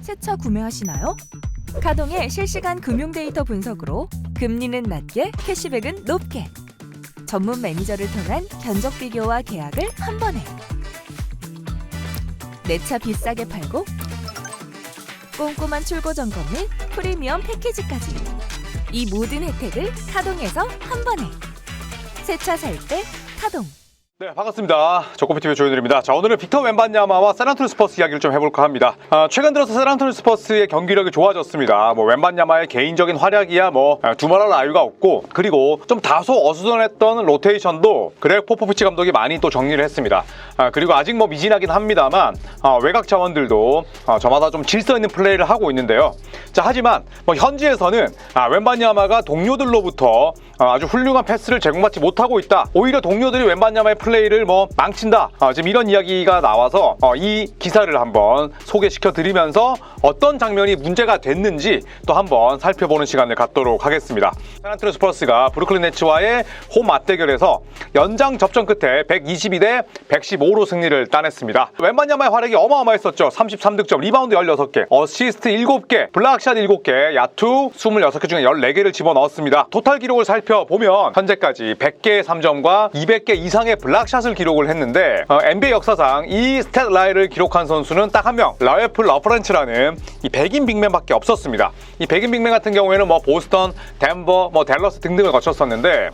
새 차 구매하시나요? 카동의 실시간 금융 데이터 분석으로 금리는 낮게 캐시백은 높게 전문 매니저를 통한 견적 비교와 계약을 한 번에 내 차 비싸게 팔고 꼼꼼한 출고 점검 및 프리미엄 패키지까지 이 모든 혜택을 카동에서 한 번에 새 차 살 때 카동. 네, 반갑습니다. 조코피TV 조현일입니다. 자, 오늘은 빅터 웬반야마와 샌안토니오 스퍼스 이야기를 좀 해볼까 합니다. 최근 들어서 샌안토니오 스퍼스의 경기력이 좋아졌습니다. 웬반야마의 개인적인 활약이야 두말할 나위가 없고, 그리고 좀 다소 어수선했던 로테이션도 그렉 포포비치 감독이 많이 또 정리를 했습니다. 그리고 아직 미진하긴 합니다만 외곽 자원들도 저마다 좀 질서 있는 플레이를 하고 있는데요. 자, 하지만 현지에서는 웬반야마가 동료들로부터 아주 훌륭한 패스를 제공받지 못하고 있다. 오히려 동료들이 웬반야마의 플레이를 망친다. 지금 이런 이야기가 나와서 이 기사를 한번 소개시켜 드리면서 어떤 장면이 문제가 됐는지 또 한번 살펴보는 시간을 갖도록 하겠습니다. 샌안토니오 스퍼스가 브루클린 네츠와의 홈 맞대결에서 연장 접전 끝에 122대 115로 승리를 따냈습니다. 웬반야마의 활약이 어마어마했었죠. 33득점, 리바운드 16개, 어시스트 7개, 블락샷 7개, 야투 26개 중에 14개를 집어넣었습니다. 토탈 기록을 살펴보면 현재까지 100개의 3점과 200개 이상의 블락샷을 기록을 했는데 NBA 역사상 이 스탯 라인을 기록한 선수는 딱 한 명, 라웨프 러프렌츠라는 이 백인 빅맨밖에 없었습니다. 이 백인 빅맨 같은 경우에는 보스턴, 덴버, 댈러스 등등을 거쳤었는데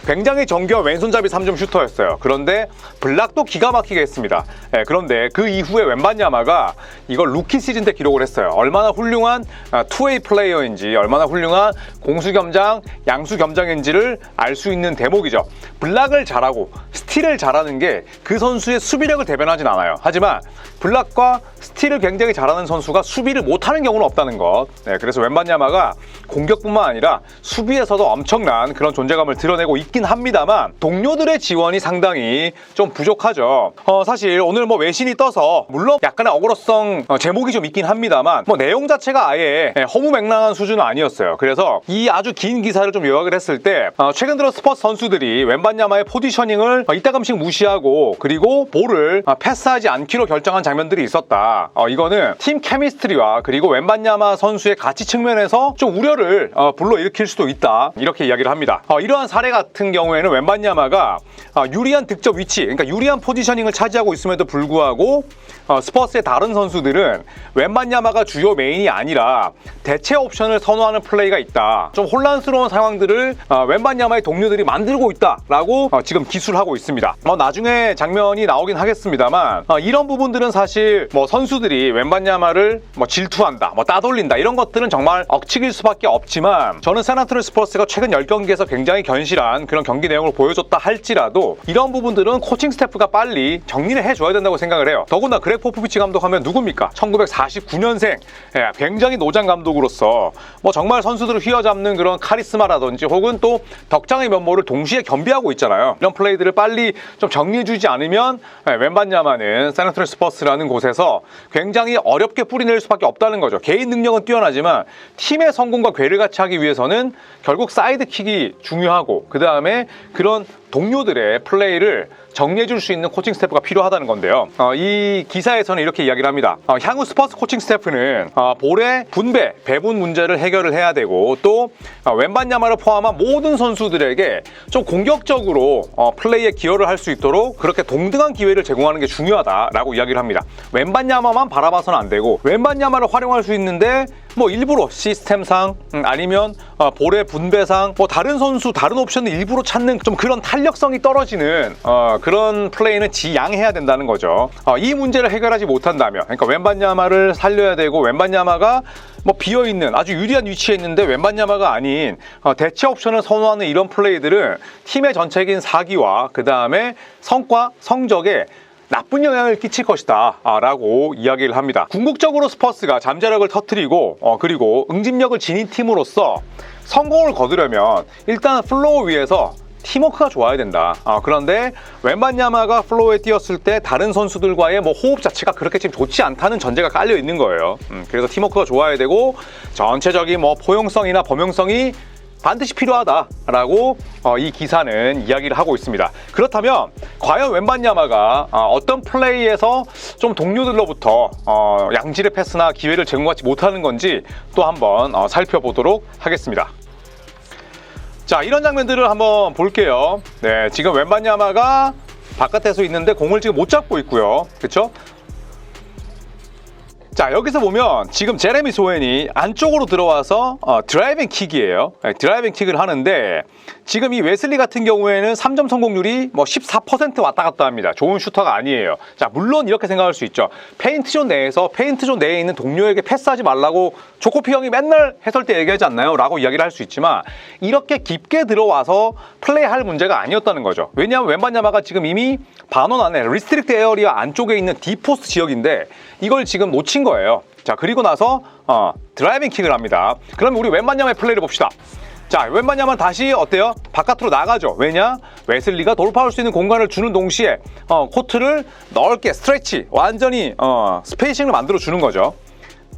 굉장히 정교한 왼손잡이 3점 슈터였어요. 그런데 블락도 기가 막히게 했습니다. 그런데 그 이후에 웬반야마가 이걸 루키 시즌 때 기록을 했어요. 얼마나 훌륭한 투웨이 플레이어인지, 얼마나 훌륭한 공수겸장, 양수겸장인지를 알 수 있는 대목이죠. 블락을 잘하고 스틸을 잘하는 게 그 선수의 수비력을 대변하진 않아요. 하지만 블락과 스틸을 굉장히 잘하는 선수가 수비를 못하는 경우는 없다는 것. 그래서 웬반야마가 공격뿐만 아니라 수비에서도 엄청난 그런 존재감을 드러내고 있긴 합니다만 동료들의 지원이 상당히 좀 부족하죠. 사실 오늘 외신이 떠서 물론 약간의 어그로성 제목이 좀 있긴 합니다만 내용 자체가 아예 허무맹랑한 수준은 아니었어요. 그래서 이 아주 긴 기사를 좀 요약을 했을 때 최근 들어 스퍼스 선수들이 웬반야마의 포지셔닝을 이따금씩 무시하고 그리고 볼을 패스하지 않기로 결정한 장면들이 있었다. 이거는 팀 케미스트리와 그리고 웬반야마 선수의 가치 측면에서 좀 우려를 불러일으킬 수도 있다. 이렇게 이야기를 합니다. 이러한 사례 같은 경우에는 웬반야마가 유리한 득점 위치, 그러니까 유리한 포지셔닝을 차지하고 있음에도 불구하고 스퍼스의 다른 선수들은 웬반야마가 주요 메인이 아니라 대체 옵션을 선호하는 플레이가 있다. 좀 혼란스러운 상황들을 웬반야마의 동료들이 만들고 있다라고 지금 기술하고 있습니다. 나중에 장면이 나오긴 하겠습니다만 이런 부분들은 사실 선수들이 웬반야마를 질투한다, 따돌린다 이런 것들은 정말 억측일 수밖에 없지만 저는 샌안토니오 스퍼스가 최근 10경기에서 굉장히 견실한 그런 경기 내용을 보여줬다 할지라도 이런 부분들은 코칭 스태프가 빨리 정리를 해줘야 된다고 생각을 해요. 더구나 그렉 포포비치 감독 하면 누굽니까? 1949년생 굉장히 노장 감독으로서 정말 선수들을 휘어잡는 그런 카리스마라든지 혹은 또 덕장의 면모를 동시에 겸비하고 있잖아요. 이런 플레이들을 빨리 좀 정리해주지 않으면 웬반야마는 샌안토니오 스퍼스라는 곳에서 굉장히 어렵게 뿌리낼 수밖에 없다는 거죠. 개인 능력은 뛰어나지만 팀의 성공과 궤를 같이 하기 위해서는 결국 사이드킥이 중요하고 그 다음에 그런 동료들의 플레이를 정리해줄 수 있는 코칭 스태프가 필요하다는 건데요. 이 기사에서는 이렇게 이야기를 합니다. 향후 스퍼스 코칭 스태프는 볼의 분배, 배분 문제를 해결을 해야 되고 또 웬반야마를 포함한 모든 선수들에게 좀 공격적으로 플레이에 기여를 할 수 있도록 그렇게 동등한 기회를 제공하는 게 중요하다라고 이야기를 합니다. 웬반야마만 바라봐서는 안 되고 웬반야마를 활용할 수 있는데 일부러 시스템상 아니면 볼의 분배상 다른 선수, 다른 옵션을 일부러 찾는 좀 그런 탄력성이 떨어지는 그런 플레이는 지양해야 된다는 거죠. 이 문제를 해결하지 못한다면, 그러니까 웬반야마를 살려야 되고 웬반야마가 비어있는 아주 유리한 위치에 있는데 웬반야마가 아닌 대체 옵션을 선호하는 이런 플레이들은 팀의 전체적인 사기와 그 다음에 성과, 성적에 나쁜 영향을 끼칠 것이다 라고 이야기를 합니다. 궁극적으로 스퍼스가 잠재력을 터뜨리고 그리고 응집력을 지닌 팀으로서 성공을 거두려면 일단 플로어 위에서 팀워크가 좋아야 된다. 그런데 웬반야마가 플로어에 뛰었을 때 다른 선수들과의 호흡 자체가 그렇게 지금 좋지 않다는 전제가 깔려 있는 거예요. 그래서 팀워크가 좋아야 되고 전체적인 포용성이나 범용성이 반드시 필요하다라고 이 기사는 이야기를 하고 있습니다. 그렇다면 과연 웬반야마가 어떤 플레이에서 좀 동료들로부터 양질의 패스나 기회를 제공받지 못하는 건지 또 한번 살펴보도록 하겠습니다. 자, 이런 장면들을 한번 볼게요. 네, 지금 웬반야마가 바깥에서 있는데 공을 지금 못 잡고 있고요. 그렇죠? 자, 여기서 보면 지금 제레미 소엔이 안쪽으로 들어와서 드라이빙 킥이에요. 네, 드라이빙 킥을 하는데 지금 이 웨슬리 같은 경우에는 3점 성공률이 뭐 14% 왔다 갔다 합니다. 좋은 슈터가 아니에요. 자, 물론 이렇게 생각할 수 있죠. 페인트존 내에서 페인트존 내에 있는 동료에게 패스하지 말라고 조코피 형이 맨날 해설 때 얘기하지 않나요? 라고 이야기를 할 수 있지만 이렇게 깊게 들어와서 플레이할 문제가 아니었다는 거죠. 왜냐하면 웬반야마가 지금 이미 반원 안에 리스트릭트 에어리아 안쪽에 있는 디포스트 지역인데 이걸 지금 놓친 거예요. 자, 그리고 나서 드라이빙 킥을 합니다. 그러면 우리 웬반야마의 플레이를 봅시다. 자, 웬반야마 다시 어때요? 바깥으로 나가죠. 왜냐? 웨슬리가 돌파할 수 있는 공간을 주는 동시에 코트를 넓게 스트레치, 완전히 스페이싱을 만들어 주는 거죠.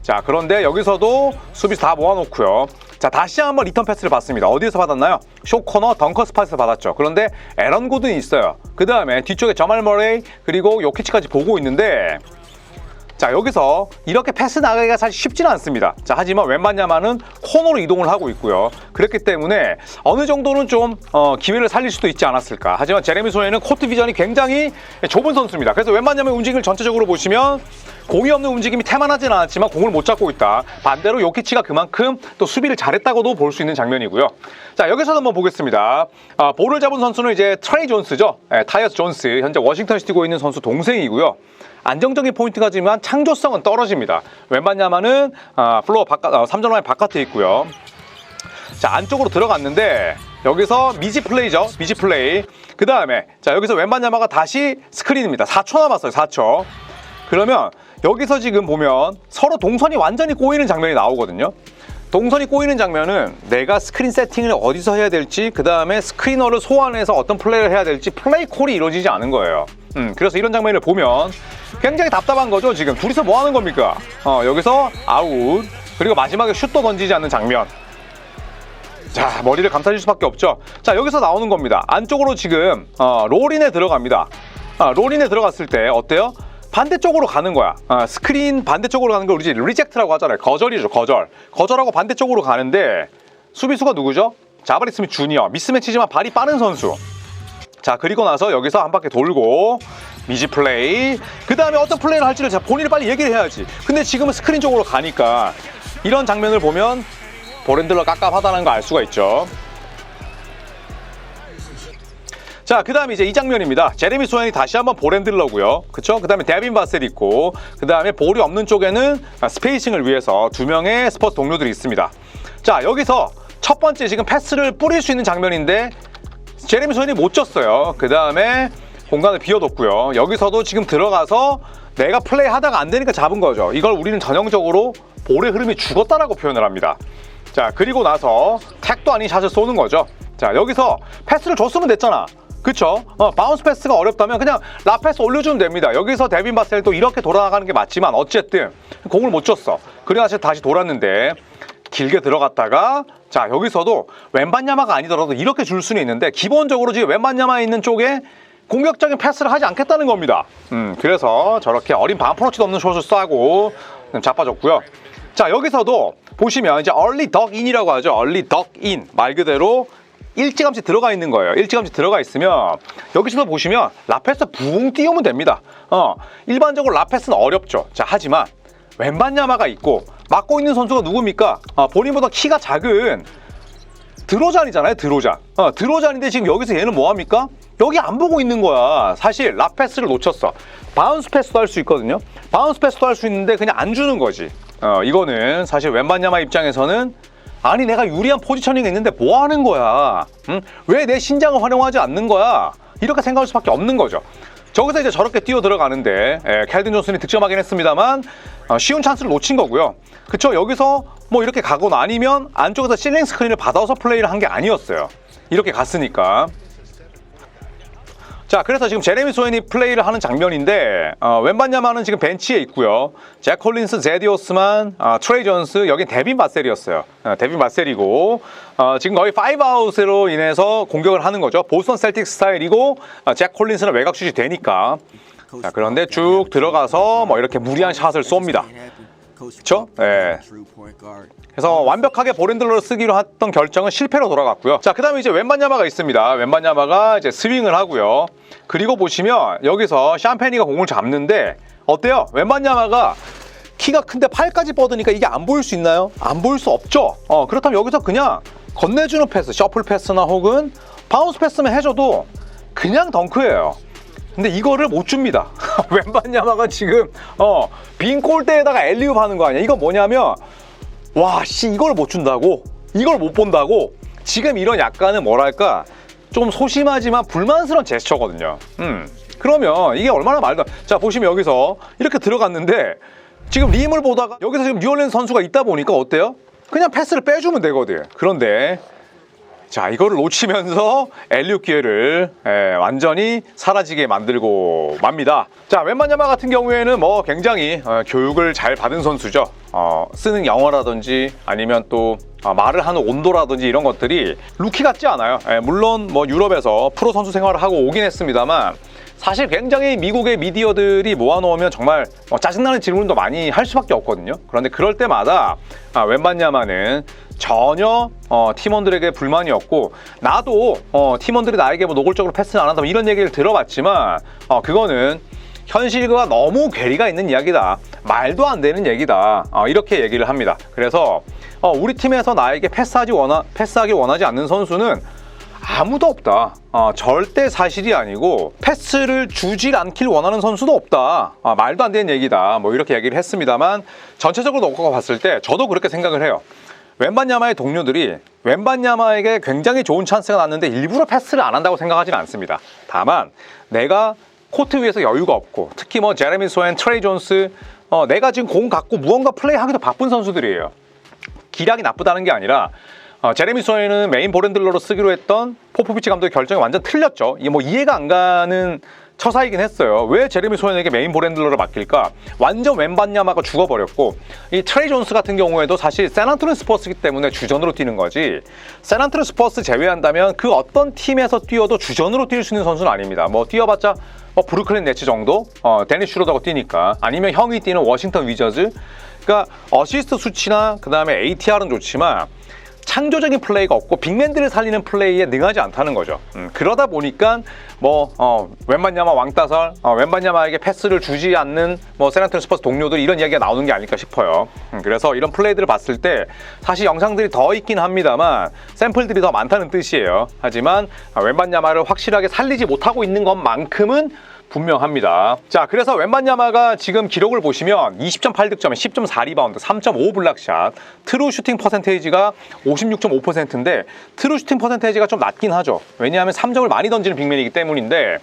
자, 그런데 여기서도 수비수 다 모아놓고요. 자, 다시 한번 리턴 패스를 받습니다. 어디에서 받았나요? 숏코너 덩커 스팟에서 받았죠. 그런데 에런 고든이 있어요. 그 다음에 뒤쪽에 저말 머레이 그리고 요키치까지 보고 있는데 자, 여기서 이렇게 패스 나가기가 사실 쉽지는 않습니다. 자, 하지만 웬반야마는 코너로 이동을 하고 있고요. 그렇기 때문에 어느 정도는 좀 기회를 살릴 수도 있지 않았을까. 하지만 제레미 소엔은 코트 비전이 굉장히 좁은 선수입니다. 그래서 웬반야마의 움직임을 전체적으로 보시면 공이 없는 움직임이 태만하진 않았지만 공을 못 잡고 있다. 반대로 요키치가 그만큼 또 수비를 잘했다고도 볼 수 있는 장면이고요. 자, 여기서도 한번 보겠습니다. 볼을 잡은 선수는 이제 트레이 존스죠. 타이어스 존스, 현재 워싱턴에 뛰고 있는 선수 동생이고요. 안정적인 포인트가지만 창조성은 떨어집니다. 웬반야마는 플로어 바깥, 3점 라인 바깥에 있고요. 자, 안쪽으로 들어갔는데 여기서 미지 플레이죠. 미지 플레이. 그 다음에 자, 여기서 웬반야마가 다시 스크린입니다. 4초 남았어요. 4초. 그러면 여기서 지금 보면 서로 동선이 완전히 꼬이는 장면이 나오거든요. 동선이 꼬이는 장면은 내가 스크린 세팅을 어디서 해야 될지, 그 다음에 스크리너를 소환해서 어떤 플레이를 해야 될지 플레이 콜이 이루어지지 않은 거예요. 그래서 이런 장면을 보면 굉장히 답답한 거죠. 지금 둘이서 뭐 하는 겁니까? 여기서 아웃, 그리고 마지막에 슛도 던지지 않는 장면. 자, 머리를 감싸줄 수밖에 없죠. 자, 여기서 나오는 겁니다. 안쪽으로 지금 롤인에 들어갑니다. 롤인에 들어갔을 때 어때요? 반대쪽으로 가는 거야. 스크린 반대쪽으로 가는 걸 우리 리젝트라고 하잖아요. 거절이죠, 거절. 거절하고 반대쪽으로 가는데 수비수가 누구죠? 자바리 스미스 주니어. 미스매치지만 발이 빠른 선수. 자, 그리고 나서 여기서 한 바퀴 돌고 미지 플레이. 그 다음에 어떤 플레이를 할지를 본인이 빨리 얘기를 해야지. 근데 지금은 스크린 쪽으로 가니까 이런 장면을 보면 보렌들러 깝깝하다는 거 알 수가 있죠. 자, 그 다음에 이제 이 장면입니다. 제레미 소엔이 다시 한번 볼핸들러고요. 그쵸? 그 다음에 데빈 바셀 있고, 그 다음에 볼이 없는 쪽에는 스페이싱을 위해서 두 명의 스퍼스 동료들이 있습니다. 자, 여기서 첫 번째 지금 패스를 뿌릴 수 있는 장면인데 제레미 소엔이 못 줬어요. 그 다음에 공간을 비워뒀고요. 여기서도 지금 들어가서 내가 플레이 하다가 안 되니까 잡은 거죠. 이걸 우리는 전형적으로 볼의 흐름이 죽었다라고 표현을 합니다. 자, 그리고 나서 택도 아닌 샷을 쏘는 거죠. 자, 여기서 패스를 줬으면 됐잖아. 그쵸? 바운스 패스가 어렵다면 그냥 라패스 올려주면 됩니다. 여기서 데빈 바셀도 이렇게 돌아가는 게 맞지만 어쨌든 공을 못 줬어. 그래서 다시 돌았는데 길게 들어갔다가 자, 여기서도 웬반야마가 아니더라도 이렇게 줄 수는 있는데 기본적으로 지금 웬반야마 있는 쪽에 공격적인 패스를 하지 않겠다는 겁니다. 그래서 저렇게 어린 반프로치도 없는 숏을 쏴고 자빠졌고요. 자, 여기서도 보시면 이제 얼리 덕 인이라고 하죠. 얼리 덕 인. 말 그대로 일찌감치 들어가 있는 거예요. 일찌감치 들어가 있으면 여기서도 보시면 라패스 붕 띄우면 됩니다. 일반적으로 라패스는 어렵죠. 자, 하지만 웬반야마가 있고 막고 있는 선수가 누굽니까? 본인보다 키가 작은 드로잔이잖아요. 드로잔. 드로잔인데 지금 여기서 얘는 뭐합니까? 여기 안 보고 있는 거야. 사실 라패스를 놓쳤어. 바운스 패스도 할 수 있거든요. 바운스 패스도 할 수 있는데 그냥 안 주는 거지. 이거는 사실 웬반야마 입장에서는 아니 내가 유리한 포지셔닝이 있는데 뭐 하는 거야? 왜 내 신장을 활용하지 않는 거야? 이렇게 생각할 수밖에 없는 거죠. 저기서 이제 저렇게 뛰어 들어가는데 켈빈 존슨이 득점하긴 했습니다만 쉬운 찬스를 놓친 거고요. 그쵸? 여기서 뭐 이렇게 가거나 아니면 안쪽에서 실링 스크린을 받아서 플레이를 한 게 아니었어요. 이렇게 갔으니까. 자, 그래서 지금 제레미 소엔이 플레이를 하는 장면인데 웬반야마는 지금 벤치에 있고요. 잭 콜린스, 제디 오스만, 트레이 존스, 여긴 데빈 바셀이었어요. 데빈 바셀이고 지금 거의 5아웃으로 인해서 공격을 하는 거죠. 보스턴 셀틱 스타일이고 잭 콜린스는 외곽 슛이 되니까. 자, 그런데 쭉 들어가서 뭐 이렇게 무리한 샷을 쏩니다. 그렇죠? 네. 그래서 완벽하게 볼핸들러를 쓰기로 했던 결정은 실패로 돌아갔고요. 자, 그다음에 이제 웬반야마가 있습니다. 웬반야마가 이제 스윙을 하고요. 그리고 보시면 여기서 샴페니가 공을 잡는데 어때요? 웬반야마가 키가 큰데 팔까지 뻗으니까 이게 안 보일 수 있나요? 안 보일 수 없죠. 그렇다면 여기서 그냥 건네주는 패스, 셔플 패스나 혹은 바운스 패스만 해줘도 그냥 덩크예요. 근데 이거를 못 줍니다. 웬반야마가 지금 빈 골대에다가 엘리웁 하는 거 아니야. 이건 뭐냐면 와, 이걸 못 준다고? 이걸 못 본다고? 지금 이런 약간은 뭐랄까 좀 소심하지만 불만스러운 제스처거든요. 그러면 이게 얼마나 말도 자, 보시면 여기서 이렇게 들어갔는데 지금 림을 보다가 여기서 지금 뉴올리언스 선수가 있다 보니까 어때요? 그냥 패스를 빼주면 되거든. 그런데 자, 이거를 놓치면서 엘리웁 기회를 완전히 사라지게 만들고 맙니다. 자, 웬반야마 같은 경우에는 뭐 굉장히 교육을 잘 받은 선수죠. 쓰는 영어라든지 아니면 또 말을 하는 온도라든지 이런 것들이 루키 같지 않아요. 물론 뭐 유럽에서 프로 선수 생활을 하고 오긴 했습니다만 사실 굉장히 미국의 미디어들이 모아놓으면 정말 짜증나는 질문도 많이 할 수밖에 없거든요. 그런데 그럴 때마다 웬반야마는 전혀 팀원들에게 불만이 없고 나도 팀원들이 나에게 뭐 노골적으로 패스는 안 한다 이런 얘기를 들어봤지만 그거는 현실과 너무 괴리가 있는 이야기다. 말도 안 되는 얘기다. 이렇게 얘기를 합니다. 그래서 우리 팀에서 나에게 패스하기 원하지 않는 선수는 아무도 없다. 절대 사실이 아니고 패스를 주질 않길 원하는 선수도 없다. 말도 안 되는 얘기다. 뭐 이렇게 얘기를 했습니다만 전체적으로 놓고 봤을 때 저도 그렇게 생각을 해요. 웬반야마의 동료들이 웬반야마에게 굉장히 좋은 찬스가 났는데 일부러 패스를 안 한다고 생각하지는 않습니다. 다만 내가 코트 위에서 여유가 없고 특히 뭐 제레미 소엔, 트레이 존스 내가 지금 공 갖고 무언가 플레이하기도 바쁜 선수들이에요. 기량이 나쁘다는 게 아니라 제레미 소엔은 메인 볼핸들러로 쓰기로 했던 포포비치 감독의 결정이 완전 틀렸죠. 이게 뭐 이해가 안 가는 처사이긴 했어요. 왜 제레미 소엔에게 메인 볼핸들러를 맡길까? 완전 웬반야마가 죽어버렸고 이 트레이 존스 같은 경우에도 사실 샌안토니 스퍼스이기 때문에 주전으로 뛰는 거지 샌안토니 스퍼스 제외한다면 그 어떤 팀에서 뛰어도 주전으로 뛸 수 있는 선수는 아닙니다. 뭐 뛰어봤자 브루클린 네츠 정도? 데니스 슈로더가 뛰니까 아니면 형이 뛰는 워싱턴 위저즈 그러니까 어시스트 수치나 그 다음에 ATR은 좋지만 창조적인 플레이가 없고 빅맨들을 살리는 플레이에 능하지 않다는 거죠. 그러다 보니까 웬반야마 왕따설, 웬반야마에게 패스를 주지 않는 샌안토니 스퍼스 동료들 이런 이야기가 나오는 게 아닐까 싶어요. 그래서 이런 플레이들을 봤을 때 사실 영상들이 더 있긴 합니다만 샘플들이 더 많다는 뜻이에요. 하지만 웬반야마를 확실하게 살리지 못하고 있는 것만큼은 분명합니다. 자, 그래서 웬반야마가 지금 기록을 보시면 20.8득점에 10.4 리바운드, 3.5 블락샷, 트루 슈팅 퍼센테이지가 56.5%인데 트루 슈팅 퍼센테이지가 좀 낮긴 하죠. 왜냐하면 3점을 많이 던지는 빅맨이기 때문인데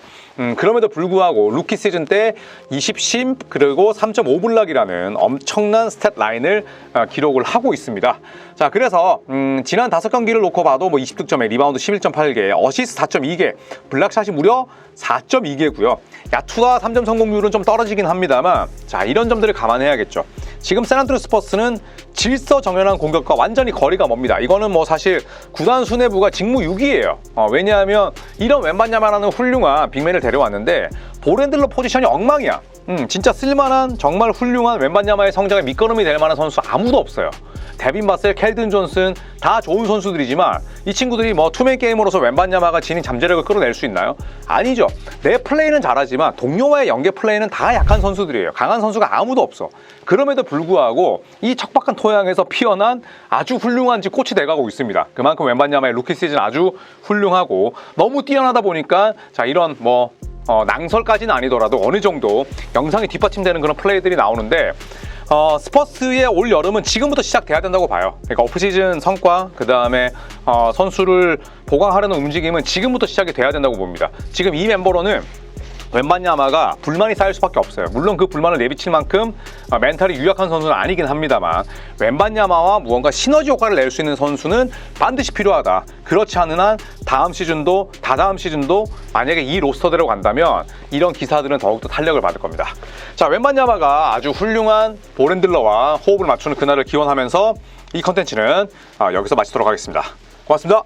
그럼에도 불구하고 루키 시즌 때 20심 그리고 3.5 블락이라는 엄청난 스탯 라인을 기록을 하고 있습니다. 자, 그래서 지난 5경기를 놓고 봐도 20득점에 리바운드 11.8개, 어시스트 4.2개, 블락샷이 무려 4.2개고요. 야투와 3점 성공률은 좀 떨어지긴 합니다만 자, 이런 점들을 감안해야겠죠. 지금 샌안토니 스퍼스는 질서정연한 공격과 완전히 거리가 멉니다. 이거는 뭐 사실 구단 수뇌부가 직무유기예요. 왜냐하면 이런 웬반야마라는 훌륭한 빅맨을 데려왔는데 볼핸들러 포지션이 엉망이야. 진짜 쓸만한 정말 훌륭한 웬반야마의 성장에 밑거름이 될 만한 선수 아무도 없어요. 데빈 바셀, 켈든 존슨 다 좋은 선수들이지만 이 친구들이 투맨 게임으로서 웬반야마가 지닌 잠재력을 끌어낼 수 있나요? 아니죠. 내 플레이는 잘하지만 동료와의 연계 플레이는 다 약한 선수들이에요. 강한 선수가 아무도 없어. 그럼에도 불구하고 이 척박한 토양에서 피어난 아주 훌륭한 꽃이 돼가고 있습니다. 그만큼 웬반야마의 루키 시즌 아주 훌륭하고 너무 뛰어나다 보니까 자, 이런 낭설까지는 아니더라도 어느 정도 영상이 뒷받침되는 그런 플레이들이 나오는데 스퍼스의 올 여름은 지금부터 시작돼야 된다고 봐요. 그러니까 오프시즌 성과 그 다음에 선수를 보강하려는 움직임은 지금부터 시작이 돼야 된다고 봅니다. 지금 이 멤버로는 웬반야마가 불만이 쌓일 수밖에 없어요. 물론 그 불만을 내비칠 만큼 멘탈이 유약한 선수는 아니긴 합니다만 웬반야마와 무언가 시너지 효과를 낼 수 있는 선수는 반드시 필요하다. 그렇지 않은 한 다음 시즌도 다다음 시즌도 만약에 이 로스터대로 간다면 이런 기사들은 더욱더 탄력을 받을 겁니다. 자, 웬반야마가 아주 훌륭한 볼핸들러와 호흡을 맞추는 그날을 기원하면서 이 컨텐츠는 여기서 마치도록 하겠습니다. 고맙습니다.